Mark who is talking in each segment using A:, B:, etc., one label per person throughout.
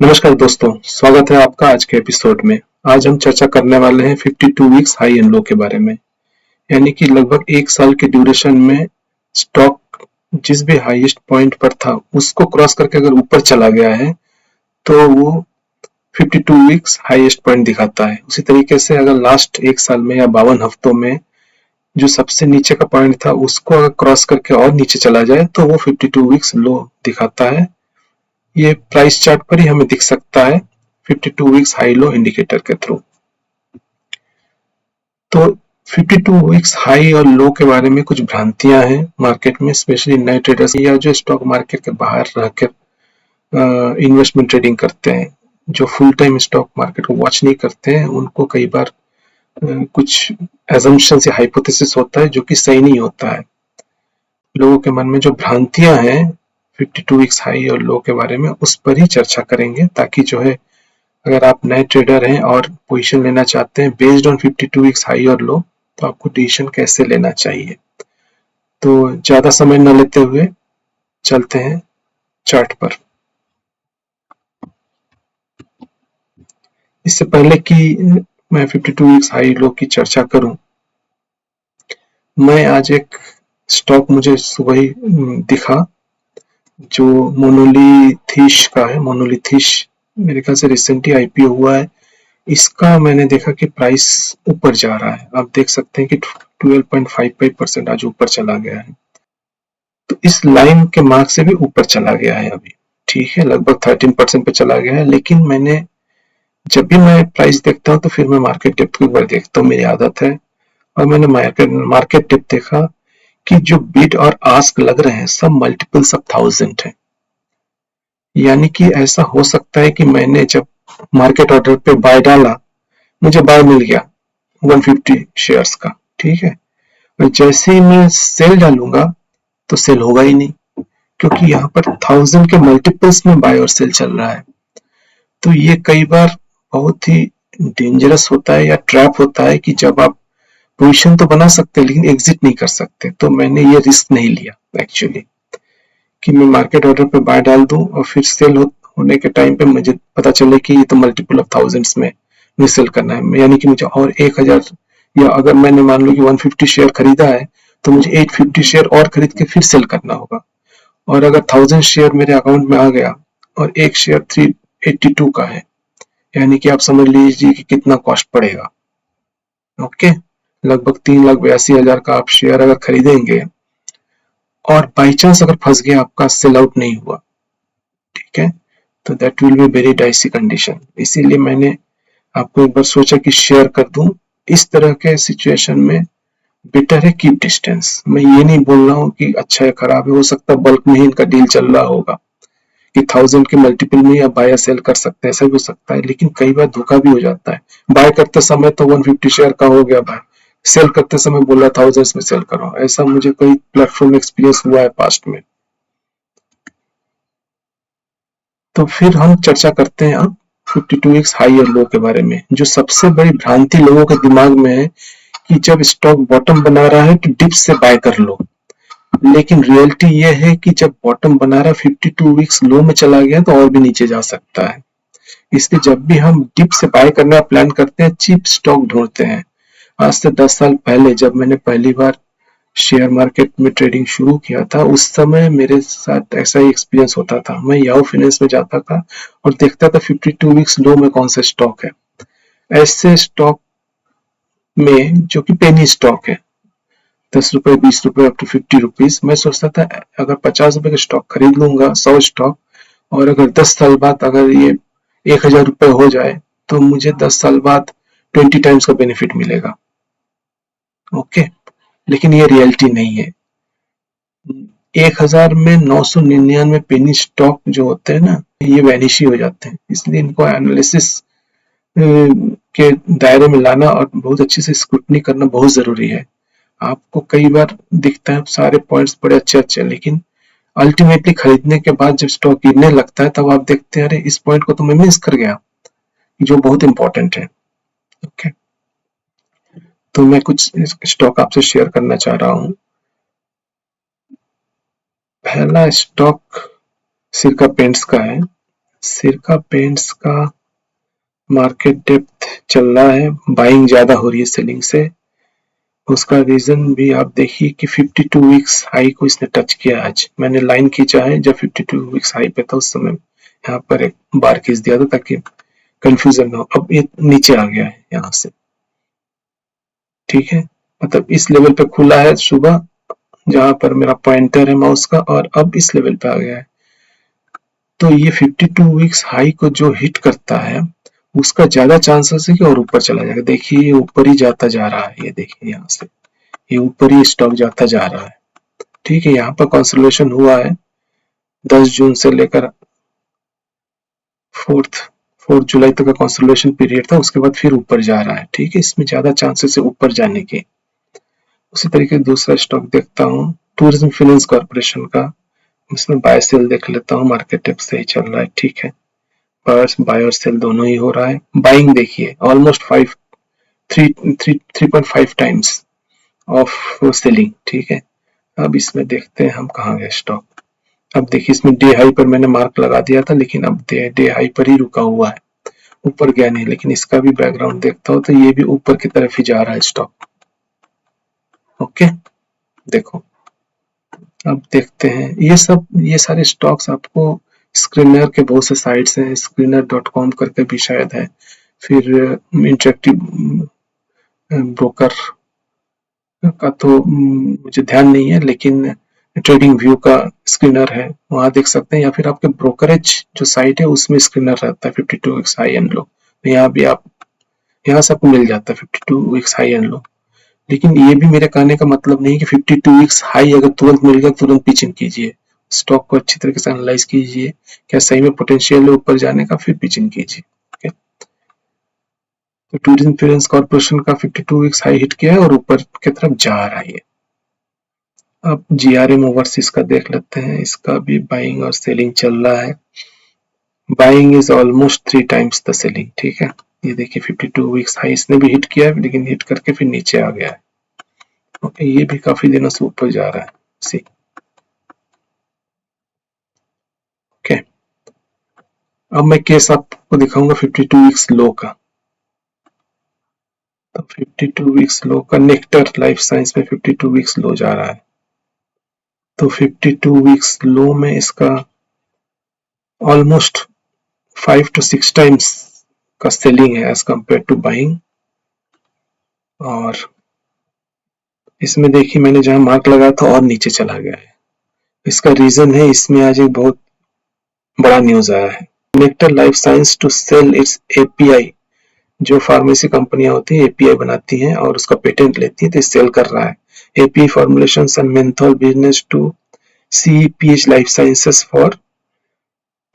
A: नमस्कार दोस्तों, स्वागत है आपका आज के एपिसोड में। आज हम चर्चा करने वाले हैं 52 वीक्स हाई एंड लो के बारे में। यानी कि लगभग एक साल के ड्यूरेशन में स्टॉक जिस भी हाईएस्ट पॉइंट पर था उसको क्रॉस करके अगर ऊपर चला गया है तो वो 52 वीक्स हाईएस्ट पॉइंट दिखाता है। उसी तरीके से अगर लास्ट एक साल में या 52 हफ्तों में जो सबसे नीचे का पॉइंट था उसको अगर क्रॉस करके और नीचे चला जाए तो वो 52 वीक्स लो दिखाता है। ये प्राइस चार्ट पर ही हमें दिख सकता है 52 वीक्स हाई लो इंडिकेटर के थ्रू। तो 52 वीक्स हाई और लो के बारे में कुछ भ्रांतियां हैं मार्केट में, स्पेशली नए ट्रेडर्स या जो स्टॉक मार्केट के बाहर रहकर इन्वेस्टमेंट ट्रेडिंग करते हैं, जो फुल टाइम स्टॉक मार्केट को वॉच नहीं करते हैं, उनको कई बार कुछ एजम्पशंस या हाइपोथेसिस होता है जो कि सही नहीं होता है। लोगों के मन में जो भ्रांतियां हैं 52 वीक्स हाई और लो के बारे में उस पर ही चर्चा करेंगे, ताकि जो है अगर आप नए ट्रेडर हैं और पोजीशन लेना चाहते हैं बेस्ड ऑन 52 वीक्स हाई और लो, तो आपको डिसीजन कैसे लेना चाहिए। तो ज्यादा समय न लेते हुए चलते हैं चार्ट पर। इससे पहले कि मैं 52 वीक्स हाई लो की चर्चा करूं, मैं आज एक स्टॉक मुझे सुबह ही दिखा जो मोनोलिथिस का है। मोनोलिथिस मेरे ख्याल से रिसेंटली आईपीओ हुआ है। इसका मैंने देखा कि प्राइस ऊपर जा रहा है। आप देख सकते हैं कि 12.55% आज ऊपर चला गया है। तो इस लाइन के मार्क से भी ऊपर चला गया है अभी। ठीक है, लगभग 13% पे चला गया है। लेकिन मैंने जब भी मैं प्राइस देखता हूँ तो फिर मैं मार्केट डेप्थ को एक बार देखता हूँ, मेरी आदत है। और मैंने मार्केट डेप्थ देखा कि जो बिड और आस्क लग रहे हैं सब मल्टीपल्स ऑफ 1000 है। यानी कि ऐसा हो सकता है कि मैंने जब मार्केट ऑर्डर पे बाय डाला, मुझे बाय मिल गया 150 शेयर्स का, ठीक है। और जैसे ही मैं सेल डालूंगा तो सेल होगा ही नहीं, क्योंकि यहाँ पर 1000 के मल्टीपल्स में बाय और सेल चल रहा है। तो ये कई बार बहुत ही डेंजरस होता है या ट्रैप होता है कि जब आप पोजीशन तो बना सकते हैं लेकिन एग्जिट नहीं कर सकते। तो मैंने ये रिस्क नहीं लिया एक्चुअली कि मैं मार्केट ऑर्डर पे बाय डाल दूं और फिर सेल होने के टाइम पे मुझे पता चले कि ये तो मल्टीपल ऑफ थाउजेंड्स में मुझे सेल करना है। यानी कि मुझे और 1000, या अगर मैंने मान लो कि 150 शेयर खरीदा है तो मुझे 850 शेयर और खरीद के फिर सेल करना होगा। और अगर 1000 शेयर मेरे अकाउंट में आ गया और एक शेयर 382 का है, यानी कि आप समझ लीजिए कि कितना कॉस्ट पड़ेगा। ओके, लगभग 3,82,000 का आप शेयर अगर खरीदेंगे और बाई चांस अगर फंस गया, आपका सेल आउट नहीं हुआ, ठीक है, तो that will be very dicey condition. इसीलिए मैंने आपको एक बार सोचा कि शेयर कर दूं। इस तरह के सिचुएशन में बेटर है कीप डिस्टेंस। मैं ये नहीं बोल रहा हूँ कि अच्छा है खराब है, हो सकता है बल्क में ही इनका डील चल रहा होगा कि 1000 के मल्टीपल में या बाय या सेल कर सकते हैं, ऐसा भी हो सकता है। लेकिन कई बार धोखा भी हो जाता है। बाय करते समय तो 150 शेयर का हो गया बाय, सेल करते समय बोला 1000 में सेल करो। ऐसा मुझे कई प्लेटफॉर्म में एक्सपीरियंस हुआ है पास्ट में। तो फिर हम चर्चा करते हैं अब 52 वीक्स हाई और लो के बारे में। जो सबसे बड़ी भ्रांति लोगों के दिमाग में है कि जब स्टॉक बॉटम बना रहा है तो डिप से बाय कर लो। लेकिन रियलिटी ये है कि जब बॉटम बना रहा है 52 वीक्स लो में चला गया तो और भी नीचे जा सकता है। इसलिए जब भी हम डिप से बाय करना प्लान करते हैं, चीप स्टॉक ढूंढते हैं। आज से 10 साल पहले जब मैंने पहली बार शेयर मार्केट में ट्रेडिंग शुरू किया था, उस समय मेरे साथ ऐसा ही एक्सपीरियंस होता था। मैं याहू फाइनेंस में जाता था और देखता था 52 वीक्स लो में कौन सा स्टॉक है। ऐसे स्टॉक में जो कि पेनी स्टॉक है, 10 रुपए 20 रुपए अप टू 50 रुपीज, मैं सोचता था अगर 50 रुपए का स्टॉक खरीद लूंगा 100 स्टॉक, और अगर 10 साल बाद अगर ये 1000 रुपए हो जाए तो मुझे 10 साल बाद 20 टाइम्स का बेनिफिट मिलेगा। ओके, लेकिन ये रियलिटी नहीं है। 1000 में 999 पेनी स्टॉक जो होते हैं ना, ये वैनिश ही हो जाते हैं। इसलिए इनको एनालिसिस के दायरे में लाना और बहुत अच्छे से स्क्रूटनी करना बहुत जरूरी है। आपको कई बार दिखता है सारे पॉइंट्स बड़े अच्छे अच्छे, लेकिन अल्टीमेटली खरीदने के बाद जब स्टॉक गिरने लगता है तब आप देखते हैं अरे इस पॉइंट को तो मैं मिस कर गया, जो बहुत इंपॉर्टेंट है। ओके, तो मैं कुछ स्टॉक आपसे शेयर करना चाह रहा हूँ। पहला स्टॉक सिरका पेंट्स का है। सिरका पेंट्स का मार्केट डेप्थ चल रहा है, बाइंग ज्यादा हो रही है सेलिंग से। उसका रीजन भी आप देखिए कि 52 वीक्स हाई को इसने टच किया। आज मैंने लाइन खींचा है, जब 52 वीक्स हाई पे था उस समय यहाँ पर एक बार खींच दिया था ताकि कंफ्यूजन ना हो। अब ये नीचे आ गया है यहाँ से, ठीक है, मतलब इस लेवल पे खुला है सुबह जहां पर मेरा पॉइंटर है माउस का, और अब इस लेवल पे आ गया है। तो ये 52 वीक्स हाई को जो हिट करता है उसका ज्यादा चांसेस है कि और ऊपर चला जाएगा। देखिए ये ऊपर ही जाता जा रहा है, ये देखिए यहाँ से ये ऊपर ही स्टॉक जाता जा रहा है, ठीक है। यहाँ पर कंसोलिडेशन हुआ है 10 जून से लेकर 4 जुलाई तक का कंसोलिडेशन पीरियड था, उसके बाद फिर ऊपर जा रहा है, ठीक है। इसमें ज्यादा चांसेस है ऊपर जाने के। उसी तरीके से दूसरा स्टॉक देखता हूँ, टूरिज्म फाइनेंस कॉर्पोरेशन का। इसमें बाय सेल देख लेता हूँ, मार्केट टेप सही चल रहा है, ठीक है। बाय और सेल दोनों ही हो रहा है। बाइंग देखिए ऑलमोस्ट 3.5 टाइम्स ऑफ सेलिंग, ठीक है। अब इसमें देखते हैं हम कहाँ गए स्टॉक। अब देखिए इसमें डे हाई पर मैंने मार्क लगा दिया था, लेकिन अब डे हाई पर ही रुका हुआ है, ऊपर गया नहीं। लेकिन इसका भी बैकग्राउंड देखता हूँ तो ये भी ऊपर की तरफ ही जा रहा है स्टॉक, ओके। देखो अब देखते हैं ये सारे स्टॉक्स आपको स्क्रीनर के बहुत से साइट्स हैं, screener.com करके भी शायद है, फिर इंटरेक्टिव ब्रोकर का तो मुझे ध्यान नहीं है, लेकिन ट्रेडिंग व्यू का स्क्रीनर है, वहां देख सकते हैं, या फिर आपके ब्रोकरेज जो साइट है उसमें स्क्रीनर रहता है 52 वीक्स हाई एंड लो। यहाँ भी आप यहाँ से आपको मिल जाता है 52 वीक्स हाई एंड लो। लेकिन ये भी मेरे कहने का मतलब नहीं कि 52 वीक्स हाई अगर तुरंत मिल गया तुरंत पिचिंग कीजिए। स्टॉक को अच्छी तरीके से एनालाइज कीजिए, क्या सही में पोटेंशियल है ऊपर जाने का, फिर पिचिंग कीजिए, ओके। तो टूरिज्म फाइनेंस कॉर्पोरेशन का 52 वीक्स हाई हिट किया है और ऊपर की तरफ जा रहा है। अब जीआरएम ओवरसीज का देख लेते हैं, इसका भी बाइंग और सेलिंग चल रहा है। Buying is almost 3 times the selling, ठीक है। ये देखिए 52 वीक्स हाई इसने भी हिट किया है, लेकिन हिट करके फिर नीचे आ गया है, ओके। ये भी काफी दिनों से ऊपर जा रहा है, सी, ओके। अब मैं केस आपको दिखाऊंगा 52 वीक्स लो का। तो 52 वीक्स लो का नेक्टर लाइफ साइंस में 52 वीक्स लो जा रहा है। तो 52 वीक्स लो में इसका ऑलमोस्ट 5 to 6 टाइम्स का सेलिंग है एज कंपेयर टू बाइंग। और इसमें देखिए मैंने जहां मार्क लगाया था और नीचे चला गया है। इसका रीजन है, इसमें आज एक बहुत बड़ा न्यूज आया है, nectar life science to sell its API. जो फार्मेसी कंपनियां होती है एपीआई बनाती हैं और उसका पेटेंट लेती है, तो सेल कर रहा है API formulations and menthol business to CEPH life sciences for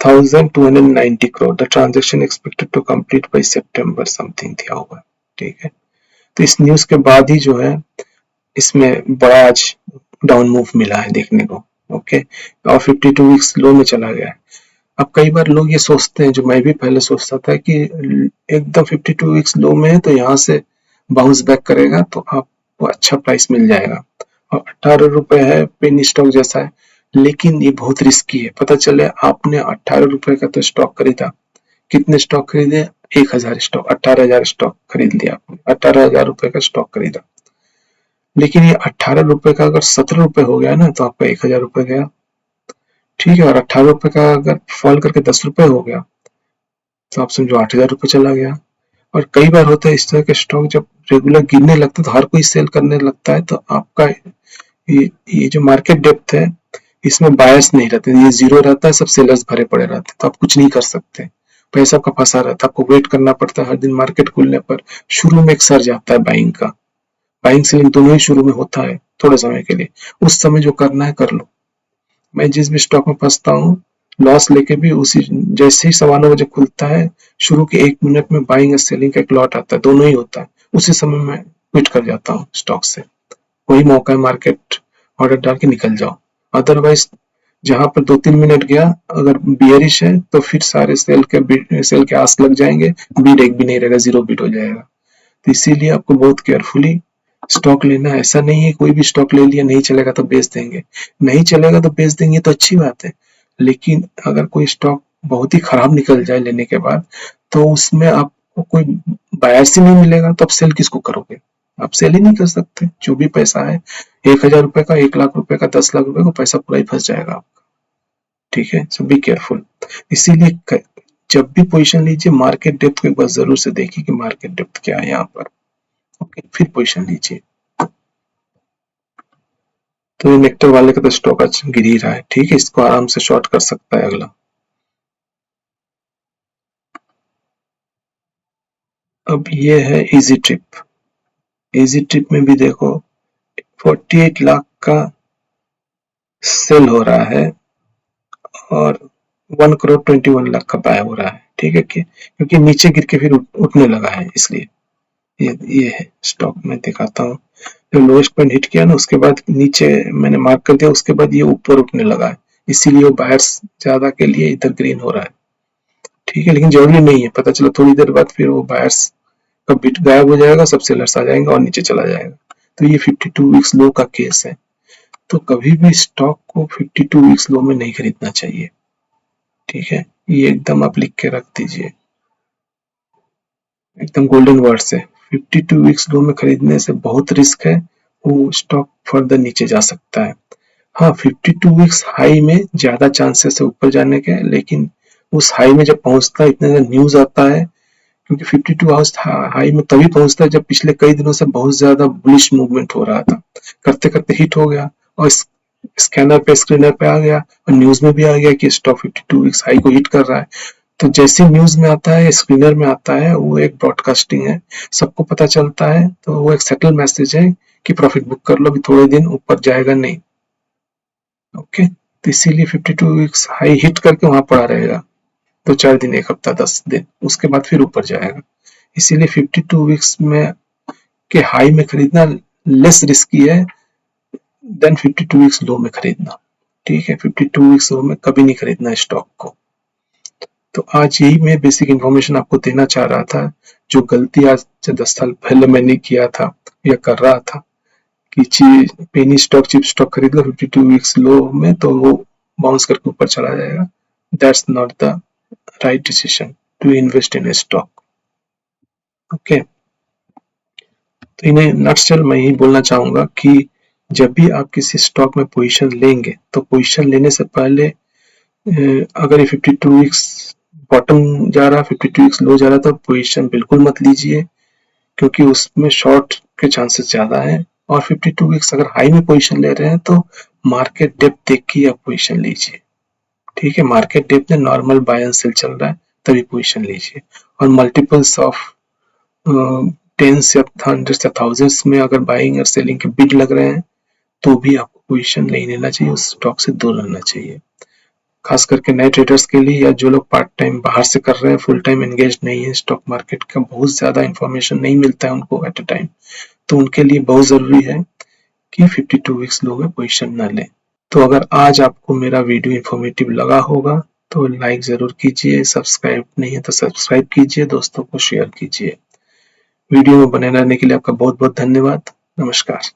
A: 1290 crore। The transaction expected to complete by सितंबर समथिंग दिया हुआ, ठीक है। तो इस न्यूज के बाद ही जो है इसमें बड़ा आज डाउन मूव मिला है देखने को, ओके। और 52 वीक्स लो में चला गया है। अब कई बार लोग ये सोचते हैं, जो मैं भी पहले सोचता था, कि एकदम 52 वीक्स लो में है तो यहाँ से बाउंस बैक करेगा तो आपको अच्छा प्राइस मिल जाएगा, और 18 रुपए है, पेनी स्टॉक जैसा है, लेकिन ये बहुत रिस्की है। पता चले आपने 18 रुपए का तो स्टॉक खरीदा, कितने स्टॉक खरीदे, 1000 स्टॉक, 18,000 स्टॉक खरीद लिया आपने, 18,000 रुपए का स्टॉक खरीदा, लेकिन ये 18 रुपए का अगर 17 रुपए हो गया ना तो आपका 1000 रुपए गया, ठीक है। और 18 रुपए का अगर फॉल करके 10 रुपए हो गया तो आप समझो 8,000 रुपए चला गया। और कई बार होता है इस तरह के स्टॉक जब रेगुलर गिरने लगता है तो हर कोई सेल करने लगता है, तो आपका ये जो मार्केट डेप्थ है इसमें बायर्स नहीं रहते, ये जीरो रहता है, सब सेलर्स भरे पड़े रहते हैं, तो आप कुछ नहीं कर सकते, पैसा आपका फंसा रहता है, आपको वेट करना पड़ता है हर दिन मार्केट खुलने पर। शुरू में एक सर्ज आता है बाइंग का, बाइंग सेलिंग दोनों ही शुरू में होता है थोड़े समय के लिए, उस समय जो करना है कर लो। मैं जिस भी स्टॉक में फंसता हूँ लॉस लेके भी उसी, जैसे ही 9:15 बजे खुलता है शुरू के 1 मिनट में बाइंग और सेलिंग का एक लॉट आता है, दोनों ही होता है, उसी समय मैं क्विट कर जाता हूँ स्टॉक से। वही मौका है, मार्केट ऑर्डर डाल के निकल जाओ। अदरवाइज जहां पर 2-3 मिनट गया अगर बियरिश है तो फिर सारे सेल के आस लग जाएंगे, बीड एक भी नहीं रहेगा, जीरो बीट हो जाएगा। तो इसीलिए आपको बहुत केयरफुली स्टॉक लेना है। ऐसा नहीं है कोई भी स्टॉक ले लिया नहीं चलेगा तो बेच देंगे, नहीं चलेगा तो बेच देंगे तो अच्छी बात है, लेकिन अगर कोई स्टॉक बहुत ही खराब निकल जाए लेने के बाद, तो उसमें आपको कोई बायर्स ही नहीं मिलेगा, तो आप सेल किसको करोगे? आप सेल ही नहीं कर सकते। जो भी पैसा है 1,000 रुपए का, 1 लाख रुपए का, 10 लाख रुपए का पैसा पूरा ही फंस जाएगा आपका। ठीक है, सो बी केयरफुल। इसीलिए जब भी पोजीशन लीजिए मार्केट डेप्थ को एक बार जरूर से देखिए कि मार्केट डेप्थ क्या है यहाँ पर। ओके, फिर पोजीशन लीजिए। तो ये नेक्टर वाले का तो स्टॉक आज गिर ही रहा है। ठीक है, इसको आराम से शॉर्ट कर सकता है अगला। अब ये है इजी ट्रिप। इजी ट्रिप में भी देखो 48 लाख का सेल हो रहा है और 1 करोड़ 21 लाख का बाय हो रहा है। ठीक है, क्योंकि नीचे गिर के फिर उठने लगा है, इसलिए ये है स्टॉक। मैं दिखाता हूँ, जो लोएस्ट पॉइंट हिट किया ना उसके बाद नीचे मैंने मार्क कर दिया, उसके बाद ये ऊपर उठने लगा है, इसीलिए वो बायर्स ज्यादा के लिए इधर ग्रीन हो रहा है। ठीक है, लेकिन जरूरी नहीं है, पता चला थोड़ी देर बाद फिर वो बायर्स का बिट गायब हो जाएगा, सब सेलर्स आ जाएंगे और नीचे चला जाएगा। तो ये 52 वीक्स लो का केस है। तो कभी भी स्टॉक को 52 वीक्स लो में नहीं खरीदना चाहिए। ठीक है, ये एकदम आप लिख के रख दीजिए, एकदम गोल्डन वर्ड से। 52 वीक्स लो में खरीदने से बहुत रिस्क है, वो स्टॉक फर्दर नीचे जा सकता है। हाँ, 52 वीक्स हाई में ज्यादा चांसेस है ऊपर जाने के, लेकिन उस हाई में जब पहुंचता है इतने ज्यादा न्यूज आता है, क्योंकि 52 आवर्स हाई में तभी पहुंचता है जब पिछले कई दिनों से बहुत ज्यादा बुलिश मूवमेंट हो रहा था, करते करते हिट हो गया और स्कैनर पे स्क्रीनर पे आ गया और न्यूज में भी आ गया कि स्टॉक 52 वीक्स हाई को हिट कर रहा है। तो जैसे न्यूज में आता है, स्क्रीनर में आता है, वो एक ब्रॉडकास्टिंग है, सबको पता चलता है, तो वो एक सेटल मैसेज है कि प्रॉफिट बुक कर लो, अभी थोड़े दिन ऊपर जाएगा नहीं। ओके, तो इसीलिए 52 वीक्स हाई हिट करके वहां पड़ा रहेगा 2-4 दिन, एक हफ्ता, 10 दिन, उसके बाद फिर ऊपर जाएगा। इसीलिए 52 वीक्स में के हाई में खरीदना लेस रिस्की है देन 52 वीक्स लो में खरीदना। ठीक है, 52 वीक्स लो में कभी नहीं खरीदना स्टॉक को। तो आज यही मैं बेसिक इन्फॉर्मेशन आपको देना चाह रहा था, जो गलती आज से 10 साल पहले मैंने किया था या कर रहा था कि पेनी स्टॉक, चिप स्टॉक खरीद लो 52 वीक्स लो में, तो वो बाउंस करके ऊपर चला जाएगा। That's not the right decision to invest in a stock. Okay, तो इन्हें नटशेल मैं यही बोलना चाहूंगा कि जब भी आप किसी स्टॉक में पोजीशन लेंगे, तो पोजीशन लेने से पहले अगर ये 52 वीक्स बॉटम जा रहा, 52 वीक्स लो जा रहा, तो पोजीशन बिल्कुल मत लीजिए, क्योंकि उसमें शॉर्ट के चांसेस ज्यादा है। और 52 वीक्स अगर हाई में पोजीशन ले रहे हैं तो मार्केट डेप्थ देख के आप पोजीशन लीजिए। ठीक है, मार्केट डेप्थ में नॉर्मल बाय एंड सेल चल रहा है तभी पोजीशन लीजिए। और मल्टीपल्स ऑफ टेंस या हंड्रेड्स या थाउजेंड्स में अगर बाइंग और सेलिंग के बिड लग रहे हैं तो भी आपको पोजीशन नहीं लेना चाहिए, उस स्टॉक से दूर रहना चाहिए। खास करके नए ट्रेडर्स के लिए, या जो लोग पार्ट टाइम बाहर से कर रहे हैं, फुल टाइम एंगेज नहीं है, स्टॉक मार्केट का बहुत ज्यादा इंफॉर्मेशन नहीं मिलता है उनको एट अ टाइम, तो उनके लिए बहुत जरूरी है कि 52 वीक्स लो में पोजीशन न लें। तो अगर आज आपको मेरा वीडियो इंफॉर्मेटिव लगा होगा तो लाइक जरूर कीजिए, सब्सक्राइब नहीं है तो सब्सक्राइब कीजिए, दोस्तों को शेयर कीजिए। वीडियो में बने रहने के लिए आपका बहुत बहुत धन्यवाद। नमस्कार।